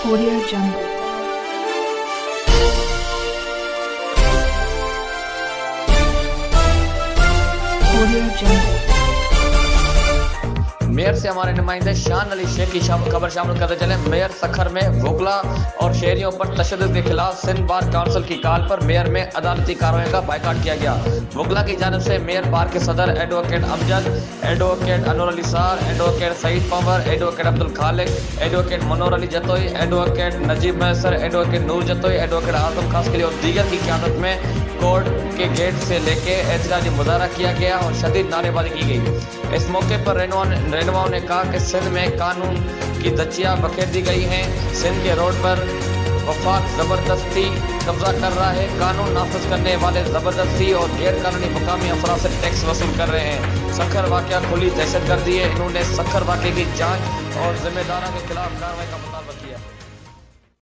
Audio Jungle. Audio Jungle. Mayor से हमारे नुमाइंदे शान अली शेख की खबर शामिल करते चले। मेयर सखर में वोगला और शहरियों पर तशद्दुद के खिलाफ सिंध बार काउंसिल की कॉल पर मेयर में अदालती कार्रवाई का बाइकाट किया गया। वोगला की जानिब से मेयर बार के सदर एडवोकेट अमजद, एडवोकेट अनवर अली सार, advocate Saeed Panwar, advocate Abdul Khaliq, advocate मनोर अली जतोई, एडवोकेट नजीब मैसर, एडवोकेट नूर जतोई, एडवोकेट आजम खासकली और दीगर की क़यादत में कोर्ट के गेट से लेके एहतजाजी मुजाहरा किया गया और शदीद नारेबाजी की गई। इस मौके पर रहनुमाओं ने कहा कि सिंध में कानून की धज्जियां बखेर दी गई हैं। सिंध के रोड पर वफाक ज़बरदस्ती कब्जा कर रहा है। कानून नाफिज करने वाले ज़बरदस्ती और गैर कानूनी मकामी अफराद से टैक्स वसूल कर रहे हैं। सखर वाक़या खुली दहशत गर्दी है। इन्होंने सखर वाक़े की जांच और जिम्मेदारों के खिलाफ कार्रवाई का मुतालबा किया।